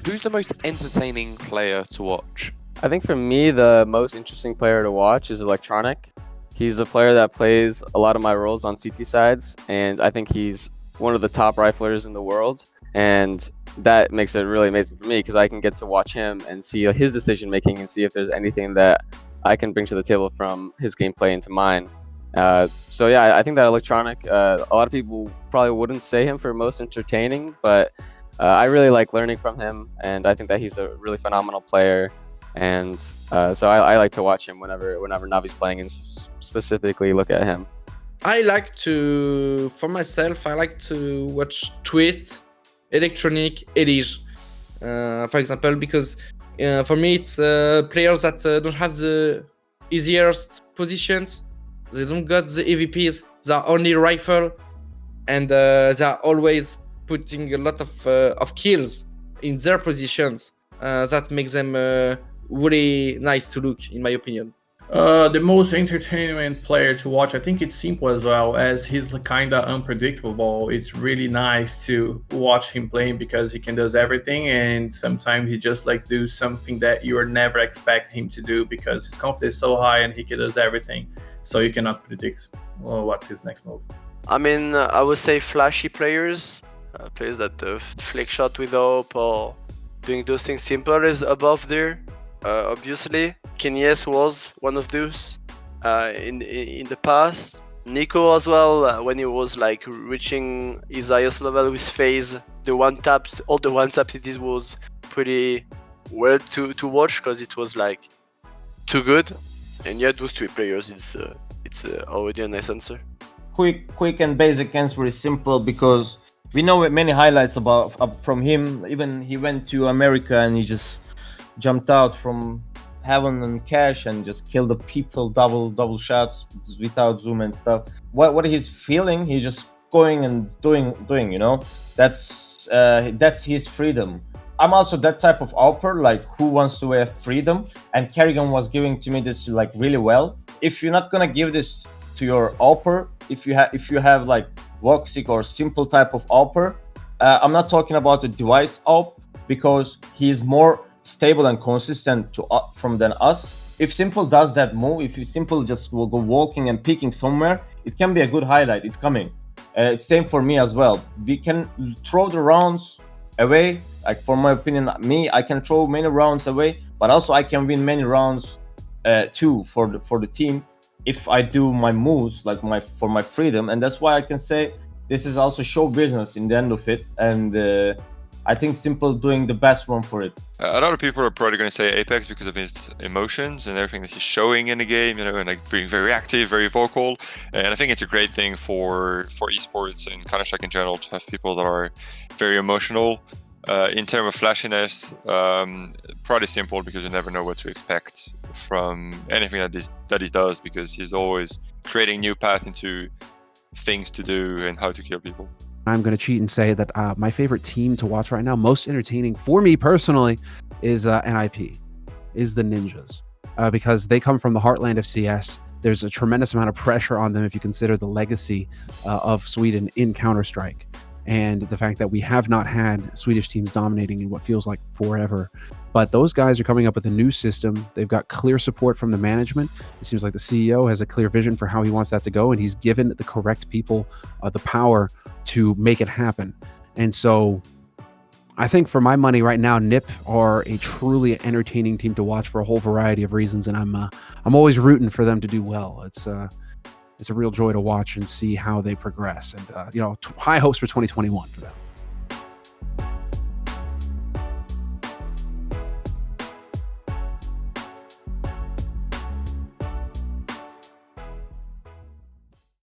Who's the most entertaining player to watch? I think for me, the most interesting player to watch is Electronic. He's a player that plays a lot of my roles on CT sides, and I think he's one of the top riflers in the world. And that makes it really amazing for me because I can get to watch him and see his decision making and see if there's anything that I can bring to the table from his gameplay into mine. So yeah, I think that Electronic, a lot of people probably wouldn't say him for most entertaining, but I really like learning from him, and I think that he's a really phenomenal player. And so I like to watch him whenever Navi's playing, and specifically look at him. For myself, I like to watch Twist, Electronic, Elige, for example, because for me it's players that don't have the easiest positions. They don't got the EVPs. They're only rifle, and they're always putting a lot of kills in their positions. That makes them really nice to look, in my opinion. The most entertainment player to watch, I think it's simple as well, as he's kind of unpredictable. It's really nice to watch him playing because he can does everything, and sometimes he just like do something that you would never expect him to do because his confidence is so high and he can does everything. So you cannot predict what's his next move. I mean, I would say flashy players, players that flick shot with hope or doing those things simple is above there. Obviously, Kenyes was one of those in the past. Nico as well, when he was like reaching his highest level with phase, all the one taps he did was pretty weird to watch because it was like too good. And yet those three players, it's already a nice answer. Quick and basic answer is simple because we know many highlights from him. Even he went to America and he just jumped out from heaven and cash and just killed the people, double shots without zoom and stuff. What he's feeling, he's just going and doing, you know. That's his freedom. I'm also that type of AWPer, like who wants to have freedom, and Kerrigan was giving to me this like really well. If you're not gonna give this to your AWPer, if you have like woxic or simple type of AWPer, I'm not talking about the device AWP because he's more stable and consistent from than us. If Simple does that move, if you Simple just will go walking and peeking somewhere, it can be a good highlight. It's coming. It's same for me as well. We can throw the rounds away. Like for my opinion, I can throw many rounds away, but also I can win many rounds too for the team if I do my moves like for my freedom. And that's why I can say this is also show business in the end of it. And I think Simple doing the best one for it. A lot of people are probably going to say Apex because of his emotions and everything that he's showing in the game, you know, and like being very active, very vocal. And I think it's a great thing for esports and Counter-Strike in general to have people that are very emotional. In terms of flashiness, probably Simple because you never know what to expect from anything that he does because he's always creating new path into things to do and how to kill people. I'm going to cheat and say that my favorite team to watch right now, most entertaining for me personally, is NIP, is the Ninjas, because they come from the heartland of CS. There's a tremendous amount of pressure on them if you consider the legacy of Sweden in Counter-Strike and the fact that we have not had Swedish teams dominating in what feels like forever. But those guys are coming up with a new system. They've got clear support from the management. It seems like the CEO has a clear vision for how he wants that to go, and he's given the correct people the power to make it happen. And so I think for my money right now, NIP are a truly entertaining team to watch for a whole variety of reasons, and I'm always rooting for them to do well. It's a real joy to watch and see how they progress, and high hopes for 2021 for them.